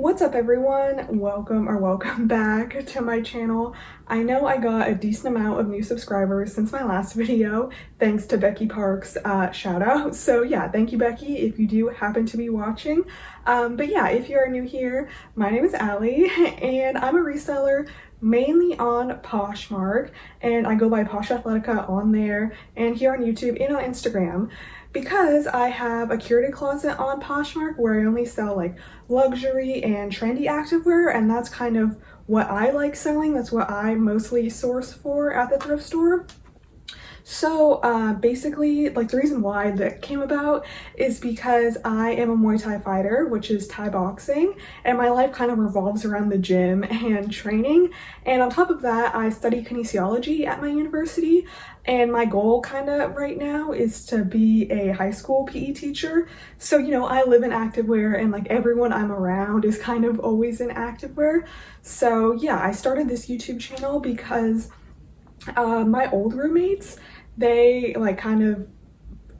What's up everyone? Welcome back to my channel. I know I got a decent amount of new subscribers since my last video, thanks to Becky Park's shout out. So yeah, thank you Becky if you do happen to be watching. But yeah, if you are new here, my name is Allie and I'm a reseller mainly on Poshmark, and I go by Posh Athletica on there and here on YouTube and on Instagram, because I have a curated closet on Poshmark where I only sell like luxury and trendy activewear, and that's kind of what I like selling. That's what I mostly source for at the thrift store. So basically, like, the reason why that came about is because I am a Muay Thai fighter, which is Thai boxing, and my life kind of revolves around the gym and training. And on top of that, I study kinesiology at my university, and my goal kind of right now is to be a high school PE teacher. So, you know, I live in activewear and like everyone I'm around is kind of always in activewear. So yeah, I started this YouTube channel because my old roommates, they like kind of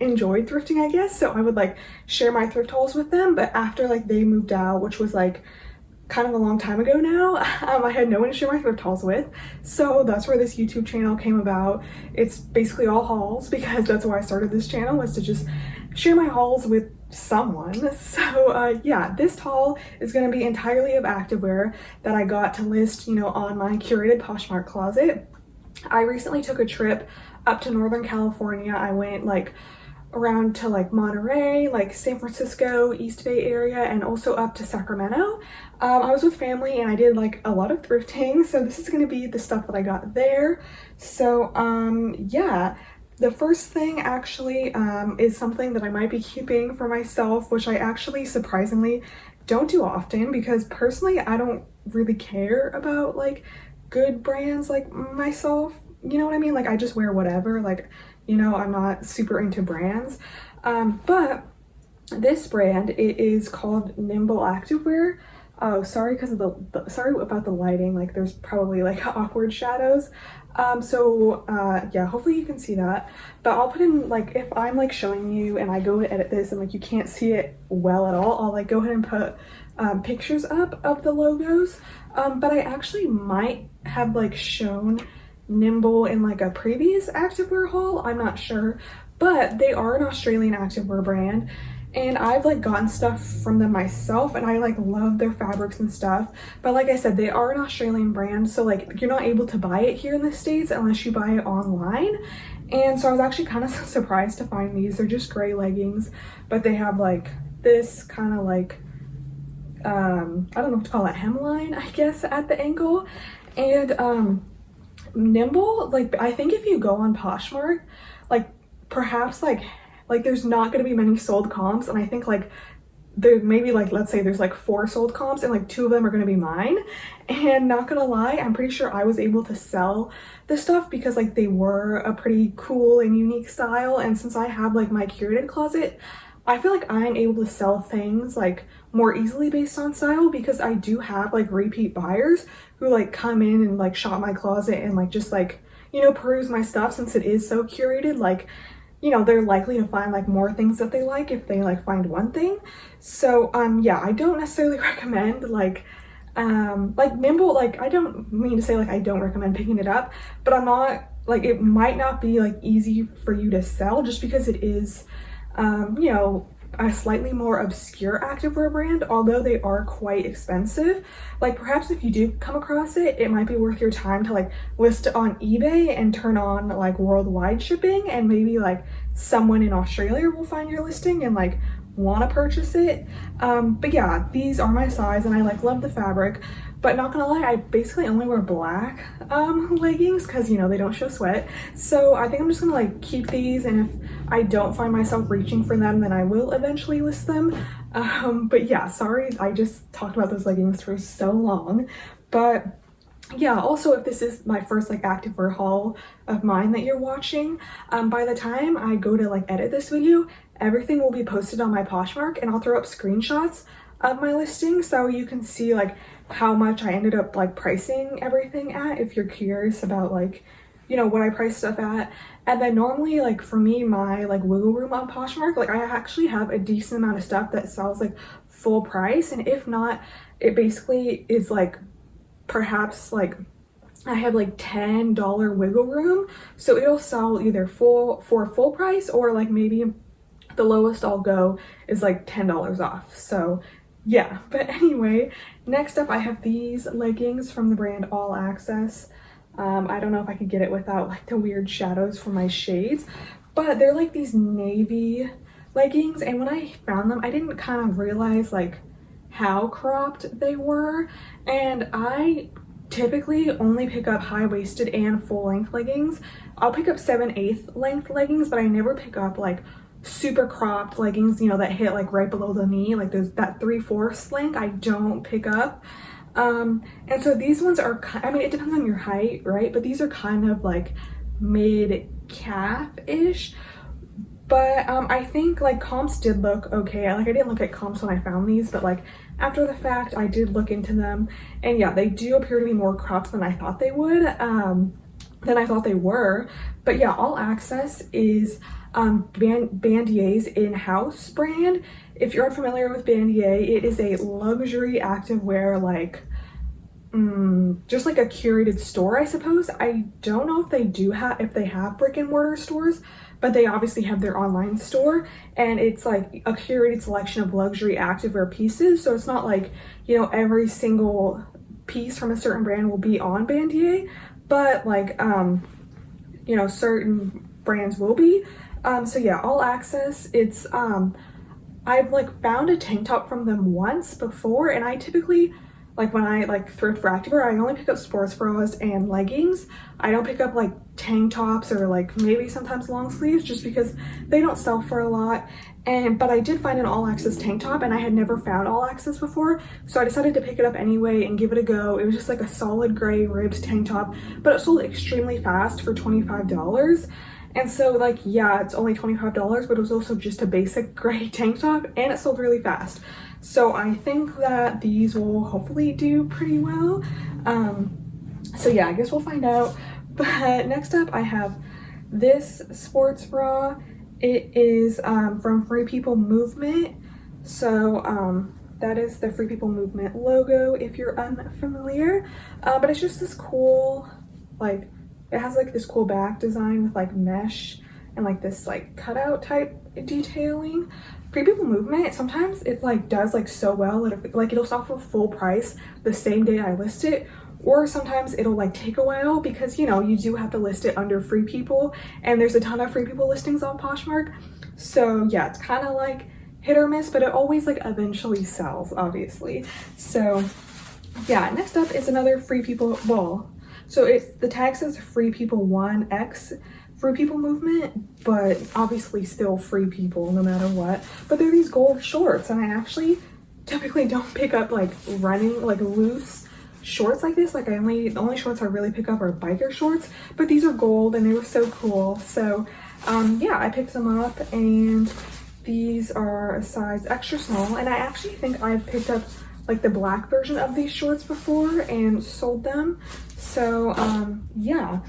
enjoyed thrifting, I guess, so I would like share my thrift hauls with them. But after like they moved out, which was like kind of a long time ago now, I had no one to share my thrift hauls with, so that's where this YouTube channel came about. It's basically all hauls because that's why I started this channel, was to just share my hauls with someone. So yeah, this haul is going to be entirely of activewear that I got to list, you know, on my curated Poshmark closet. I recently took a trip up to Northern California. I went like around to like Monterey, like San Francisco, East Bay area, and also up to Sacramento. I was with family and I did like a lot of thrifting, so this is going to be the stuff that I got there. So yeah, the first thing actually is something that I might be keeping for myself, which I actually surprisingly don't do often, because personally I don't really care about like good brands like myself, you know what I mean? Like, I just wear whatever, like, you know, I'm not super into brands. But this brand, it is called Nimble Activewear. Oh, sorry because of the sorry about the lighting, like there's probably like awkward shadows. Yeah, hopefully you can see that, but I'll put in, like, if I'm like showing you and I go to edit this and like you can't see it well at all, I'll like go ahead and put pictures up of the logos. But I actually might have like shown Nimble in like a previous activewear haul, I'm not sure, but they are an Australian activewear brand, and I've like gotten stuff from them myself and I like love their fabrics and stuff. But like I said, they are an Australian brand, so like you're not able to buy it here in the States unless you buy it online. And so I was actually kind of surprised to find these. They're just gray leggings, but they have like this kind of like I don't know what to call it, hemline, I guess, at the ankle. And Nimble, like, I think if you go on Poshmark, like perhaps like there's not going to be many sold comps, and I think like there maybe, like, let's say there's like 4 sold comps and like 2 of them are going to be mine. And not gonna lie, I'm pretty sure I was able to sell the stuff because like they were a pretty cool and unique style, and since I have like my curated closet, I feel like I'm able to sell things like more easily based on style, because I do have like repeat buyers who like come in and like shop my closet and like just like, you know, peruse my stuff. Since it is so curated, like, you know, they're likely to find like more things that they like if they like find one thing. So yeah, I don't necessarily recommend like Nimble, like, I don't mean to say like I don't recommend picking it up, but I'm not like, it might not be like easy for you to sell just because it is you know, a slightly more obscure activewear brand, although they are quite expensive. Like, perhaps if you do come across it, it might be worth your time to like list it on eBay and turn on like worldwide shipping, and maybe like someone in Australia will find your listing and like want to purchase it. But yeah, these are my size and I like love the fabric. But not gonna lie, I basically only wear black leggings because, you know, they don't show sweat. So I think I'm just gonna like keep these, and if I don't find myself reaching for them, then I will eventually list them. But yeah, sorry, I just talked about those leggings for so long. But yeah, also, if this is my first like activewear haul of mine that you're watching, by the time I go to like edit this video, everything will be posted on my Poshmark, and I'll throw up screenshots of my listing so you can see like how much I ended up like pricing everything at, if you're curious about like you know, what I price stuff at. And then normally, like for me, my like wiggle room on Poshmark, like I actually have a decent amount of stuff that sells like full price, and if not, it basically is like perhaps like I have like $10 wiggle room, so it'll sell either for full price, or like maybe the lowest I'll go is like $10 off. So yeah, but anyway, next up I have these leggings from the brand All Access. I don't know if I could get it without like the weird shadows for my shades, but they're like these navy leggings, and when I found them I didn't kind of realize like how cropped they were, and I typically only pick up high-waisted and full-length leggings. I'll pick up 7/8 length leggings, but I never pick up like super cropped leggings, you know, that hit like right below the knee, like there's that 3/4 length I don't pick up. And so these ones are, I mean, it depends on your height, right? But these are kind of like mid-calf-ish. But I think like comps did look okay. Like I didn't look at comps when I found these, but like after the fact I did look into them, and yeah, they do appear to be more cropped than I thought they would, than I thought they were. But yeah, All Access is Bandier's in-house brand. If you're unfamiliar with Bandier, it is a luxury activewear, like just like a curated store, I suppose. I don't know if they have brick and mortar stores, but they obviously have their online store, and it's like a curated selection of luxury activewear pieces. So it's not like, you know, every single piece from a certain brand will be on Bandier, but like you know, certain brands will be. So yeah, All Access, it's I've like found a tank top from them once before, and I typically, like when I like thrift for activewear, I only pick up sports bras and leggings. I don't pick up like tank tops or like maybe sometimes long sleeves, just because they don't sell for a lot. But I did find an All Access tank top, and I had never found All Access before, so I decided to pick it up anyway and give it a go. It was just like a solid gray ribbed tank top, but it sold extremely fast for $25. And so like, yeah, it's only $25, but it was also just a basic gray tank top, and it sold really fast. So I think that these will hopefully do pretty well. So yeah, I guess we'll find out. But next up I have this sports bra. It is from Free People Movement. So that is the Free People Movement logo if you're unfamiliar. But it's just this cool, like, it has like this cool back design with like mesh and like this like cutout type detailing. Free People Movement, sometimes it like does like so well that like it'll sell for full price the same day I list it, or sometimes it'll like take a while because, you know, you do have to list it under Free People, and there's a ton of Free People listings on Poshmark. So yeah, it's kind of like hit or miss, but it always like eventually sells, obviously. So yeah, next up is another Free People, well, so it's, the tag says Free People 1X Free People Movement, but obviously still Free People no matter what. But they're these gold shorts, and I actually typically don't pick up like running, like loose shorts like this. Like the only shorts I really pick up are biker shorts, but these are gold and they were so cool. So yeah, I picked them up, and these are a size extra small, and I actually think I've picked up like the black version of these shorts before and sold them. So yeah.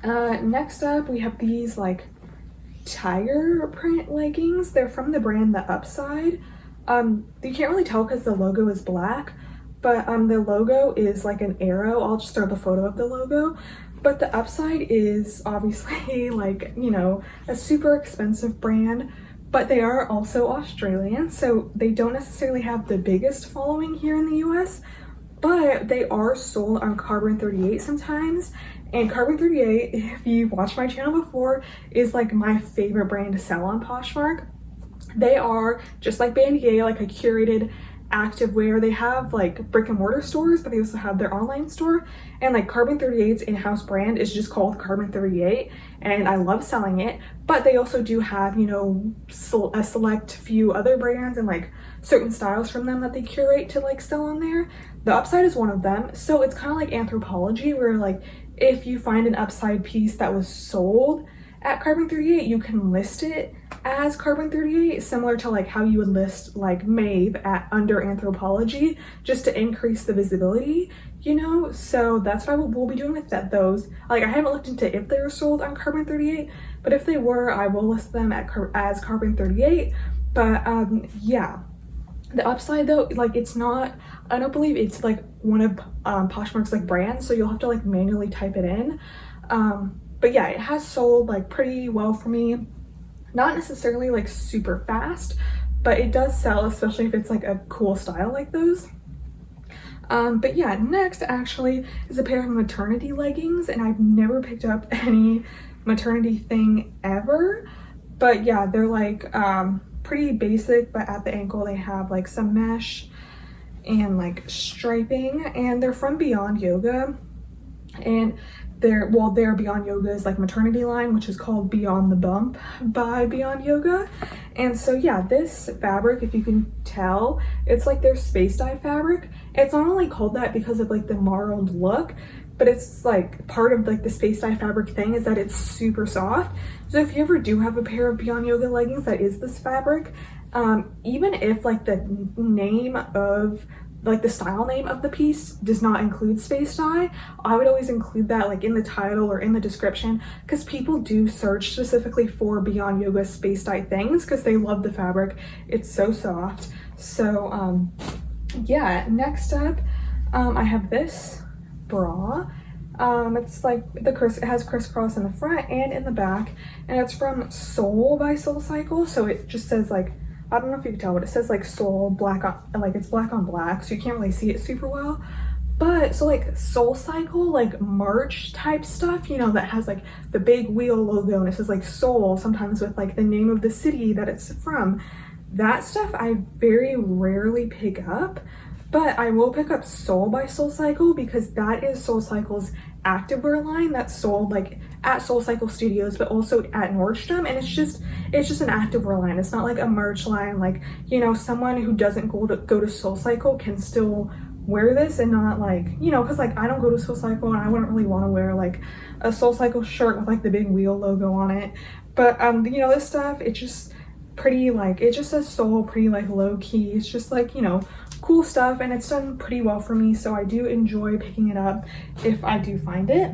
Next up we have these like tiger print leggings. They're from the brand The Upside. You can't really tell because the logo is black, but the logo is like an arrow. I'll just throw the photo of the logo. But The Upside is obviously like, you know, a super expensive brand, but they are also Australian, so they don't necessarily have the biggest following here in the US, but they are sold on Carbon 38 sometimes. And Carbon 38, if you've watched my channel before, is like my favorite brand to sell on Poshmark. They are just like Bandier, like a curated activewear. They have like brick and mortar stores, but they also have their online store. And like Carbon 38's in-house brand is just called Carbon 38, and I love selling it. But they also do have, you know, a select few other brands and like certain styles from them that they curate to like sell on there. The Upside is one of them. So it's kind of like Anthropologie, where like if you find an Upside piece that was sold at Carbon 38, you can list it as Carbon 38, similar to like how you would list like Maeve at under Anthropology, just to increase the visibility, you know. So that's what we'll be doing with those. Like, I haven't looked into if they're sold on Carbon 38, but if they were, I will list them as Carbon 38. But yeah, the upside though, like, it's not, I don't believe it's like one of Poshmark's like brands, so you'll have to like manually type it in. But yeah, it has sold like pretty well for me. Not necessarily like super fast, but it does sell, especially if it's like a cool style like those. But yeah, next actually is a pair of maternity leggings, and I've never picked up any maternity thing ever. But yeah, they're like pretty basic, but at the ankle they have like some mesh and like striping, and they're from Beyond Yoga. And their Beyond Yoga's like maternity line, which is called Beyond the Bump by Beyond Yoga. And so yeah, this fabric, if you can tell, it's like their space dye fabric. It's not only called that because of like the marled look, but it's like part of like the space dye fabric thing is that it's super soft. So if you ever do have a pair of Beyond Yoga leggings that is this fabric, even if like the name of like the style name of the piece does not include space dye, I would always include that like in the title or in the description, because people do search specifically for Beyond Yoga space dye things because they love the fabric. It's so soft. So yeah, next up, I have this bra. It's like it has crisscross in the front and in the back, and it's from Soul by SoulCycle. So it just says like, I don't know if you can tell, but it says like Soul black on, like it's black on black, so you can't really see it super well. But so like SoulCycle, like merch type stuff, you know, that has like the big wheel logo and it says like Soul, sometimes with like the name of the city that it's from. That stuff I very rarely pick up, but I will pick up Soul by SoulCycle because that is SoulCycle's activewear line that's sold like at SoulCycle Studios, but also at Nordstrom. And it's just an activewear line. It's not like a merch line. Like, you know, someone who doesn't go to SoulCycle can still wear this and not like, you know, because like I don't go to SoulCycle and I wouldn't really want to wear like a SoulCycle shirt with like the big wheel logo on it. But you know, this stuff, it's just pretty, like, it just says Soul, pretty like low key. It's just like, you know, cool stuff, and it's done pretty well for me, so I do enjoy picking it up if I do find it.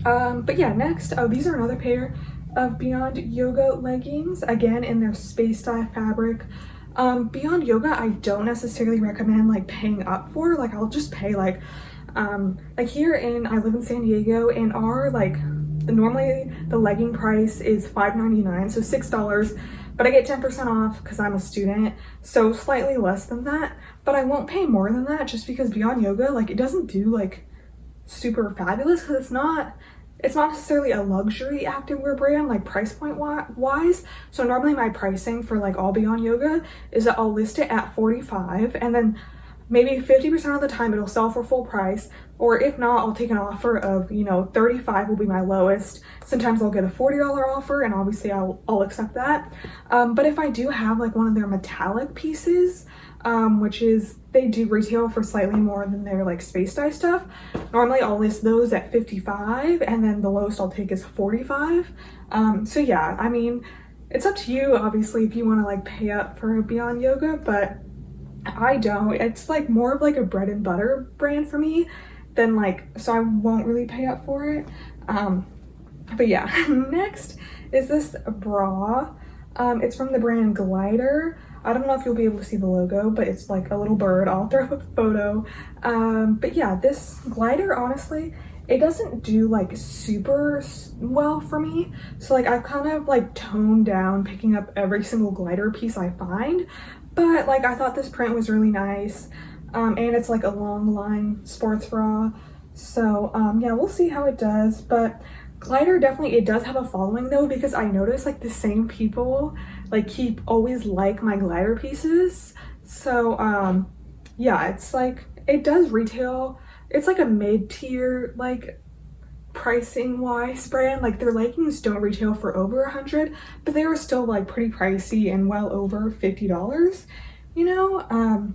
But yeah, next, these are another pair of Beyond Yoga leggings, again in their space dye fabric. Beyond Yoga, I don't necessarily recommend like paying up for. Like, I'll just pay like here I live in San Diego, and our like normally the legging price is $5.99, so $6, but I get 10% off because I'm a student, so slightly less than that. But I won't pay more than that just because Beyond Yoga, like, it doesn't do like super fabulous, because it's not necessarily a luxury activewear brand like price point wise. So normally my pricing for like all Beyond Yoga is that I'll list it at $45, and then maybe 50% of the time it'll sell for full price, or if not, I'll take an offer of, you know, $35 will be my lowest. Sometimes I'll get a $40 offer, and obviously I'll accept that. But if I do have like one of their metallic pieces, which is, they do retail for slightly more than their like space dye stuff, normally I'll list those at $55, and then the lowest I'll take is $45. So yeah, I mean, it's up to you obviously if you want to like pay up for Beyond Yoga, but I don't. It's like more of like a bread and butter brand for me than like, so I won't really pay up for it. But yeah, next is this bra. It's from the brand Glider. I don't know if you'll be able to see the logo, but it's like a little bird. I'll throw up a photo. But yeah, this Glider, honestly, it doesn't do like super well for me. So like I've kind of like toned down picking up every single Glider piece I find. But like I thought this print was really nice. And it's like a long line sports bra. So yeah, we'll see how it does. But Glider definitely, it does have a following though, because I notice like the same people like always like my Glider pieces. So yeah, it's like, it does retail. It's like a mid-tier like pricing wise brand. Like their leggings don't retail for over $100, but they were still like pretty pricey and well over $50, you know.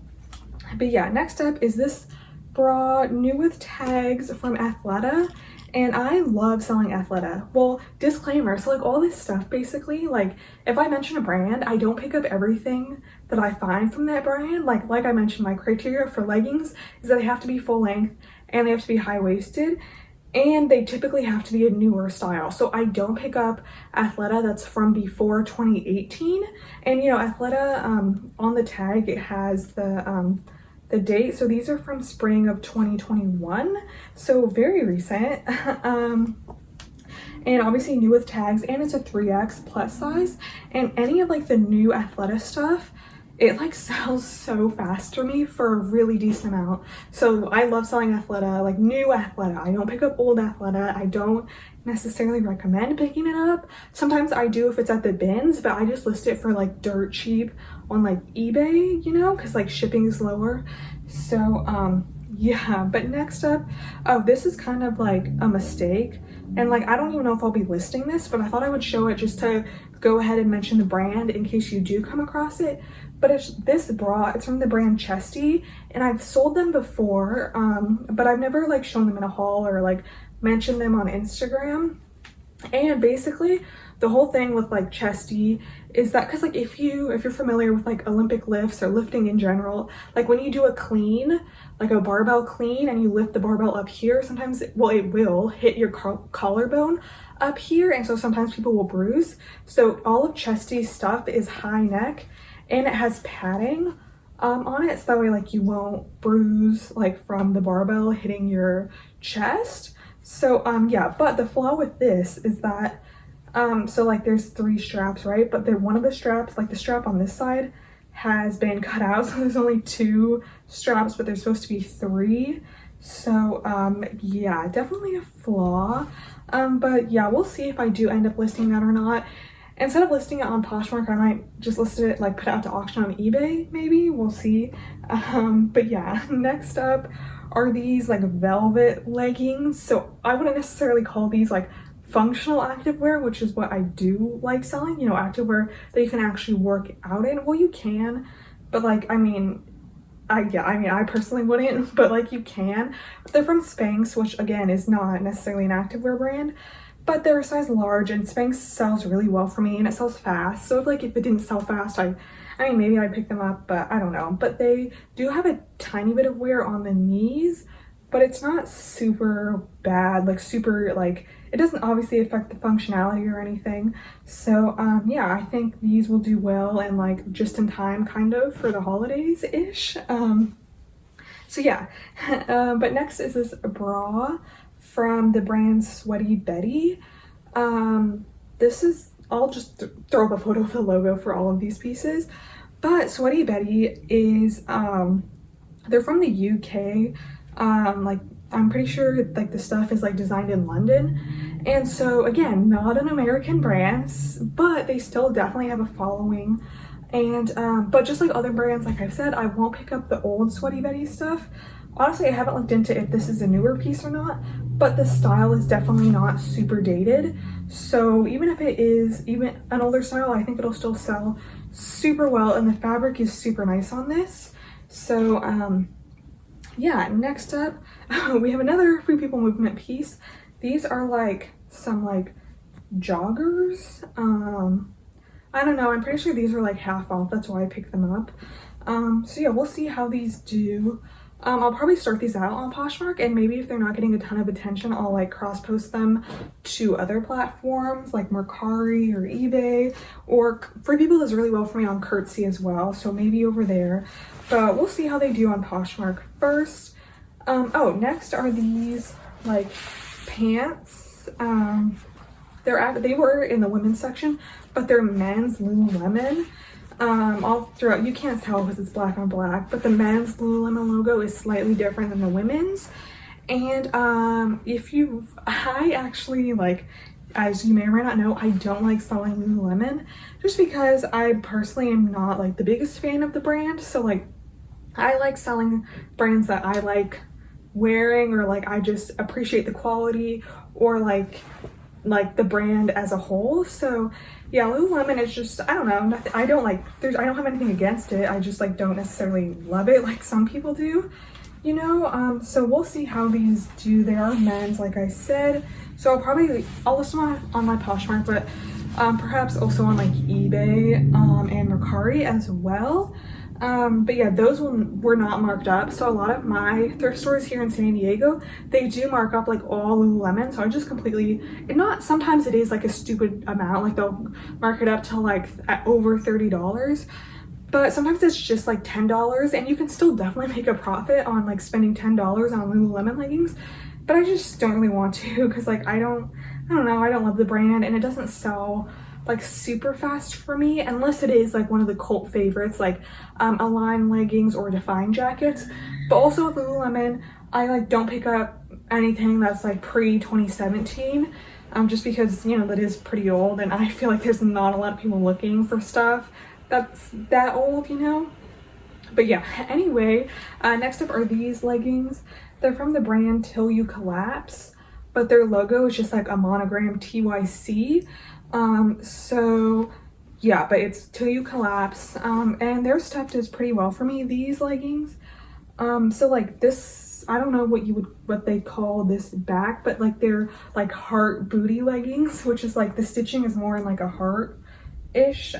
But yeah, next up is this bra, new with tags, from Athleta. and I love selling Athleta. Well, disclaimer, so like all this stuff basically, like if I mention a brand, I don't pick up everything that I find from that brand. Like I mentioned, my criteria for leggings is that they have to be full length and they have to be high-waisted, and they typically have to be a newer style. So I don't pick up Athleta that's from before 2018. And you know, Athleta, on the tag, it has the date. So these are from spring of 2021. So very recent. And obviously new with tags, and it's a 3X plus size. And any of like the new Athleta stuff, it like sells so fast for me for a really decent amount. So I love selling Athleta, like new Athleta. I don't pick up old Athleta. I don't necessarily recommend picking it up. Sometimes I do if it's at the bins, but I just list it for like dirt cheap on like eBay, you know, because like shipping is lower. So yeah, but next up, oh, this is kind of like a mistake. And like, I don't even know if I'll be listing this, but I thought I would show it just to go ahead and mention the brand in case you do come across it. But it's this bra, it's from the brand Chesty, and I've sold them before, but I've never like shown them in a haul or like mentioned them on Instagram. And basically the whole thing with like Chesty is that, because like if you're familiar with like Olympic lifts or lifting in general, like when you do a clean, like a barbell clean, and you lift the barbell up here, sometimes it will hit your collarbone up here, and so sometimes people will bruise. So all of Chesty's stuff is high neck, and it has padding on it, so that way like you won't bruise like from the barbell hitting your chest. So yeah, but the flaw with this is that so like there's 3 straps, right? But one of the straps, like the strap on this side, has been cut out, so there's only 2 straps, but there's supposed to be 3. So yeah, definitely a flaw. But yeah, we'll see if I do end up listing that or not. Instead of listing it on Poshmark, I might just list it, like put it out to auction on eBay, maybe, we'll see. But yeah, next up are these like velvet leggings. So I wouldn't necessarily call these like functional activewear, which is what I do like selling, you know, activewear that you can actually work out in. Well, you can, but like, I mean, I personally wouldn't, but like you can. But they're from Spanx, which again is not necessarily an activewear brand, but they're a size large, and Spanx sells really well for me, and it sells fast. So if it didn't sell fast, I mean, maybe I'd pick them up, but I don't know. But they do have a tiny bit of wear on the knees, but it's not super bad, like super, like, it doesn't obviously affect the functionality or anything. So yeah, I think these will do well and like just in time kind of for the holidays-ish. So yeah, but next is this bra from the brand Sweaty Betty. This is, I'll just throw up a photo of the logo for all of these pieces. But Sweaty Betty is, they're from the UK. Like I'm pretty sure like the stuff is like designed in London. And so again, not an American brand, but they still definitely have a following. And but just like other brands, like I've said, I won't pick up the old Sweaty Betty stuff. Honestly, I haven't looked into if this is a newer piece or not, but the style is definitely not super dated. So even if it is even an older style, I think it'll still sell super well, and the fabric is super nice on this. So yeah, next up, we have another Free People Movement piece. These are like some like joggers. I don't know, I'm pretty sure these are like half off, that's why I picked them up. So yeah, we'll see how these do. I'll probably start these out on Poshmark, and maybe if they're not getting a ton of attention, I'll like cross post them to other platforms like Mercari or eBay, or Free People does really well for me on Curtsy as well, so maybe over there. But we'll see how they do on Poshmark first. Oh, next are these like pants. They were in the women's section, but they're men's Lululemon. All throughout, you can't tell because it's black on black, but the men's Lululemon logo is slightly different than the women's. And I actually, like, as you may or may not know, I don't like selling Lululemon just because I personally am not like the biggest fan of the brand. So like I like selling brands that I like wearing, or like I just appreciate the quality, or like the brand as a whole. So yeah, Lululemon is just, I don't know, nothing, I don't have anything against it, I just like don't necessarily love it like some people do. So we'll see how these do. They are men's, like I said. So I'll list them on my Poshmark, but perhaps also on like eBay and Mercari as well. But yeah, those were not marked up. So a lot of my thrift stores here in San Diego, they do mark up like all Lululemon. So I just sometimes it is like a stupid amount. Like they'll mark it up to like at over $30. But sometimes it's just like $10 and you can still definitely make a profit on like spending $10 on Lululemon leggings. But I just don't really want to because like I don't know, I don't love the brand and it doesn't sell like super fast for me unless it is like one of the cult favorites like Align leggings or Define jackets. But also with Lululemon, I like don't pick up anything that's like pre-2017 just because that is pretty old and I feel like there's not a lot of people looking for stuff that's that old. But yeah, anyway, next up are these leggings. They're from the brand Till You Collapse, but their logo is just like a monogram TYC. So yeah, but it's Till You Collapse, and their stuff does pretty well for me, these leggings. So like this, I don't know what they call this back, but like they're like heart booty leggings, which is like the stitching is more in like a heart-ish.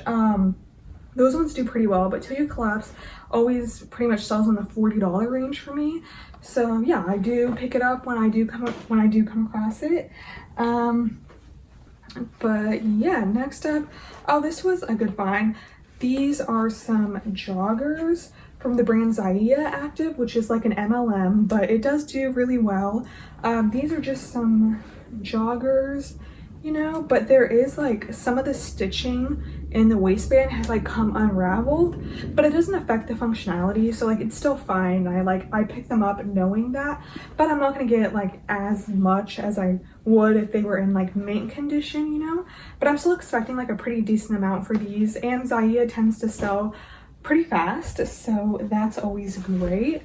Those ones do pretty well, but Till You Collapse always pretty much sells in the $40 range for me. So yeah, I do pick it up when I do come across it. But yeah, next up, oh, this was a good find. These are some joggers from the brand Zaia Active, which is like an MLM, but it does do really well. These are just some joggers, but there is like some of the stitching in the waistband has like come unraveled, but it doesn't affect the functionality, so like it's still fine. I picked them up knowing that, but I'm not gonna get like as much as I would if they were in like mint condition, but I'm still expecting like a pretty decent amount for these, and Zaia tends to sell pretty fast, so that's always great.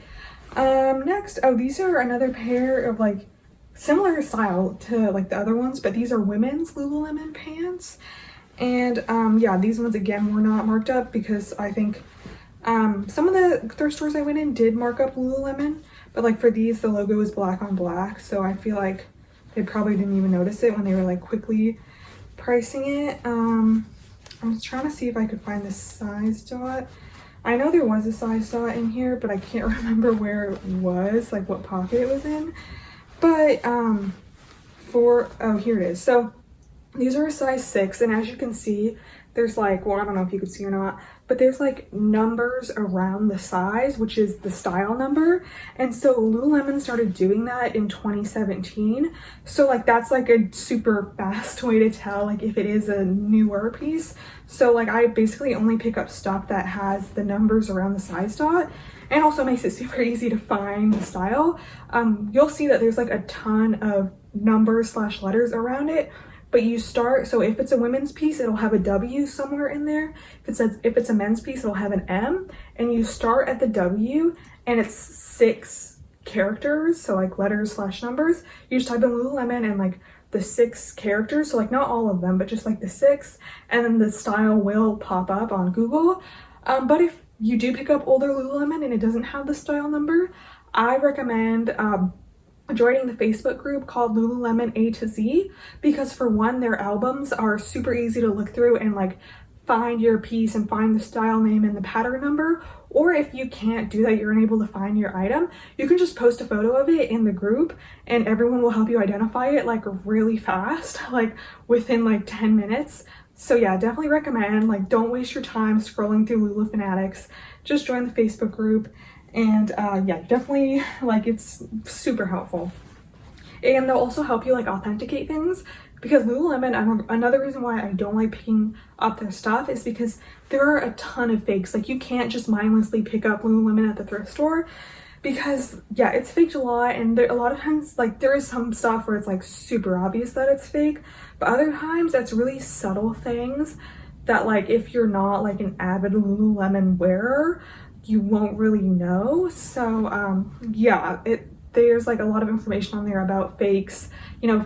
Next, these are another pair of like similar style to like the other ones, but these are women's Lululemon pants. And yeah, these ones again were not marked up because I think some of the thrift stores I went in did mark up Lululemon, but like for these the logo is black on black, so I feel like they probably didn't even notice it when they were like quickly pricing it. I'm just trying to see if I could find the size dot. I know there was a size dot in here, but I can't remember where it was, like what pocket it was in. But here it is. So these are a size 6, and as you can see, there's like, well, I don't know if you can see or not, but there's like numbers around the size, which is the style number. And so Lululemon started doing that in 2017. So like that's like a super fast way to tell like if it is a newer piece. So like I basically only pick up stuff that has the numbers around the size dot, and also makes it super easy to find the style. You'll see that there's like a ton of numbers / letters around it, but you start, so if it's a women's piece, it'll have a W somewhere in there. If it's a men's piece, it'll have an M, and you start at the W, and it's 6 characters, so like letters / numbers. You just type in Lululemon and like the 6 characters, so like not all of them, but just like the 6, and then the style will pop up on Google. But if you do pick up older Lululemon and it doesn't have the style number, I recommend joining the Facebook group called Lululemon A to Z, because for one, their albums are super easy to look through and like find your piece and find the style name and the pattern number. Or if you can't do that, you're unable to find your item, you can just post a photo of it in the group and everyone will help you identify it like really fast, like within like 10 minutes. So yeah, definitely recommend, like don't waste your time scrolling through Lulu Fanatics, just join the Facebook group. And yeah, definitely, like it's super helpful. And they'll also help you like authenticate things, because Lululemon, another reason why I don't like picking up their stuff is because there are a ton of fakes. Like you can't just mindlessly pick up Lululemon at the thrift store, because yeah, it's faked a lot, and a lot of times like there is some stuff where it's like super obvious that it's fake, but other times that's really subtle things that like if you're not like an avid Lululemon wearer, you won't really know. So yeah, there's like a lot of information on there about fakes,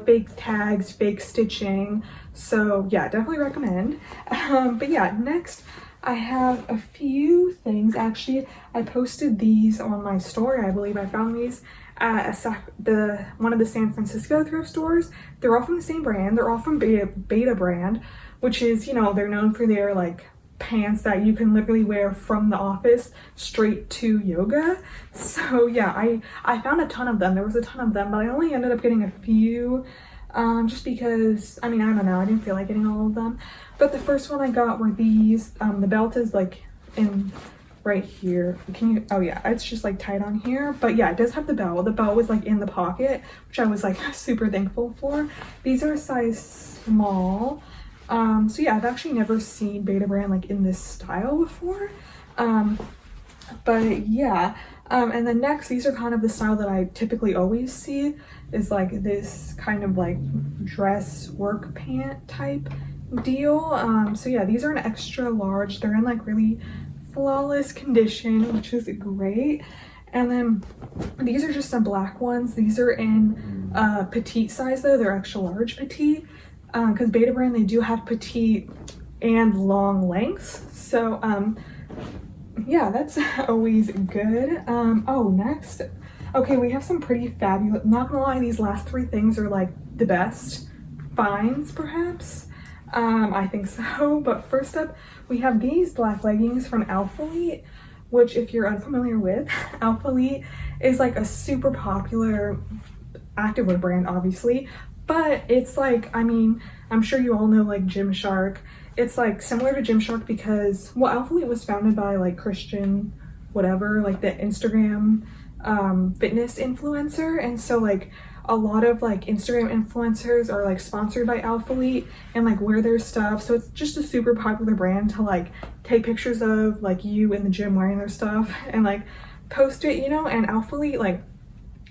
fake tags, fake stitching. So yeah, definitely recommend. But yeah, next I have a few things. Actually, I posted these on my story. I believe I found these at one of the San Francisco thrift stores. They're all from the same brand. They're all from Beta brand, which is, you know, they're known for their like pants that you can literally wear from the office straight to yoga. So yeah, I found a ton of them. There was a ton of them, but I only ended up getting a few, just because, I mean, I don't know, I didn't feel like getting all of them. But the first one I got were these. The belt is like in right here. Can you, oh yeah, it's just like tight on here. But yeah, it does have the belt. The belt was like in the pocket, which I was like super thankful for. These are a size small. So yeah, I've actually never seen Beta brand like in this style before. But yeah, and then next, these are kind of the style that I typically always see, is like this kind of like dress work pant type deal. So yeah, these are an extra large. They're in like really flawless condition, which is great. And then these are just some black ones. These are in petite size though. They're extra large petite, because Beta brand, they do have petite and long lengths. So yeah, that's always good. Oh, next, okay, we have some pretty fabulous, not gonna lie, these last three things are like the best finds perhaps. I think so. But first up, we have these black leggings from Alphalete, which, if you're unfamiliar with, Alphalete is like a super popular activewear brand, obviously, but it's like, I mean, I'm sure you all know like Gymshark. It's like similar to Gymshark because, well, Alphalete was founded by like Christian whatever, like the Instagram fitness influencer, and so like a lot of like Instagram influencers are like sponsored by Alphalete and like wear their stuff. So it's just a super popular brand to like take pictures of like you in the gym wearing their stuff and like post it, you know. And Alphalete, like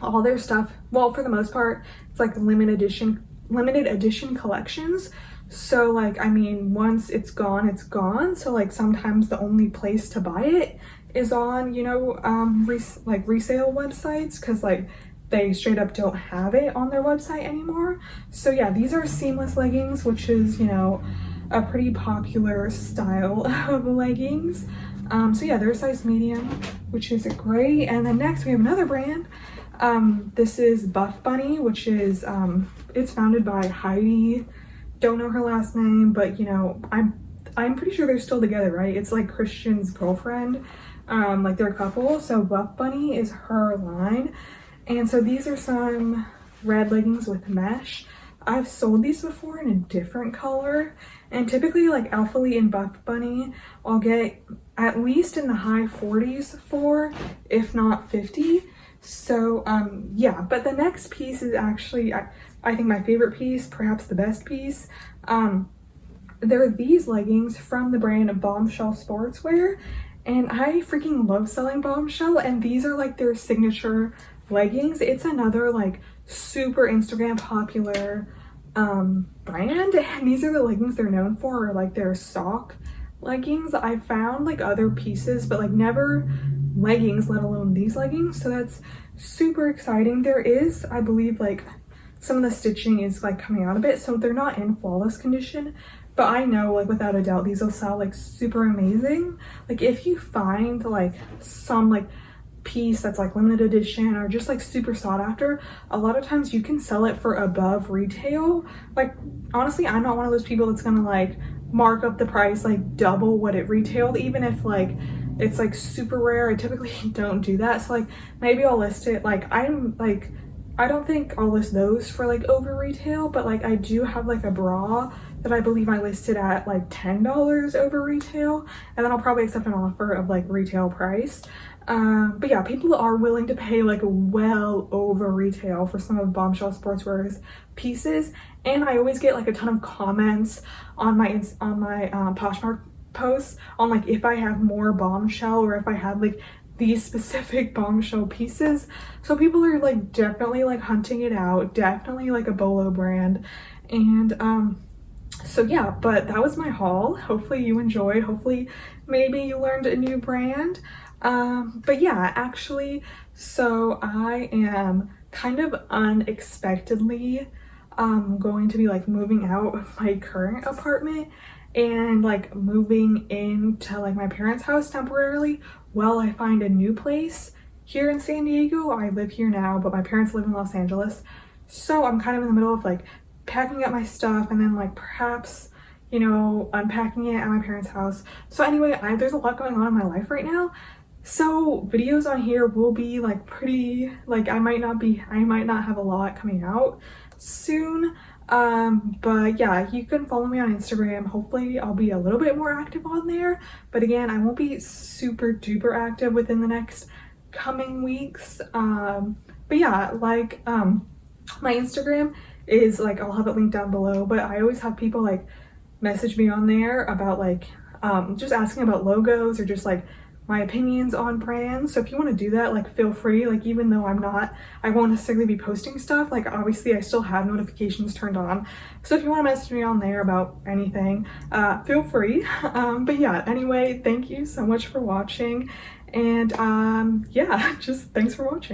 all their stuff, well, for the most part, it's like limited edition collections. So like, I mean, once it's gone, it's gone. So like sometimes the only place to buy it is on, you know, like resale websites, because like they straight up don't have it on their website anymore. So yeah, these are seamless leggings, which is, you know, a pretty popular style of leggings. So yeah, they're a size medium, which is great. And then next we have another brand. This is Buff Bunny, which is, it's founded by Heidi. Don't know her last name, but you know, I'm pretty sure they're still together, right? It's like Christian's girlfriend, like they're a couple. So Buff Bunny is her line. And so these are some red leggings with mesh. I've sold these before in a different color, and typically like Alphalete and Buff Bunny, I'll get at least in the high 40s for, if not 50. So yeah, but the next piece is actually, I think my favorite piece, perhaps the best piece. There are these leggings from the brand Bombshell Sportswear, and I freaking love selling Bombshell, and these are like their signature leggings. It's another like super Instagram popular brand, and these are the leggings they're known for, or like their sock leggings. I found like other pieces, but like never leggings, let alone these leggings. So that's super exciting. There is, I believe, like some of the stitching is like coming out a bit, so they're not in flawless condition, but I know like without a doubt these will sell like super amazing. Like if you find like some like piece that's like limited edition or just like super sought after, a lot of times you can sell it for above retail. Like honestly, I'm not one of those people that's gonna like mark up the price like double what it retailed, even if like it's like super rare. I typically don't do that. So like maybe I'll list it, like I don't think I'll list those for like over retail, but like I do have like a bra that I believe I listed at like $10 over retail, and then I'll probably accept an offer of like retail price. But yeah, people are willing to pay like well over retail for some of Bombshell Sportswear's pieces, and I always get like a ton of comments on my Poshmark posts on like if I have more Bombshell or if I have like these specific Bombshell pieces. So people are like definitely like hunting it out, definitely like a bolo brand. And so yeah, but that was my haul. Hopefully you enjoyed, hopefully maybe you learned a new brand. But yeah, actually, so I am kind of unexpectedly going to be like moving out of my current apartment, and like moving into like my parents' house temporarily while I find a new place here in San Diego. I live here now, but my parents live in Los Angeles. So I'm kind of in the middle of like packing up my stuff and then like perhaps, you know, unpacking it at my parents' house. So anyway, there's a lot going on in my life right now. So videos on here will be like pretty, like I might not have a lot coming out soon. But yeah, you can follow me on Instagram. Hopefully I'll be a little bit more active on there. But again, I won't be super duper active within the next coming weeks. But yeah, like my Instagram is like, I'll have it linked down below, but I always have people like message me on there about like just asking about logos or just like my opinions on brands. So if you want to do that, like feel free. Like even though I won't necessarily be posting stuff, like obviously I still have notifications turned on. So if you want to message me on there about anything, feel free. But yeah, anyway, thank you so much for watching. And yeah, just thanks for watching.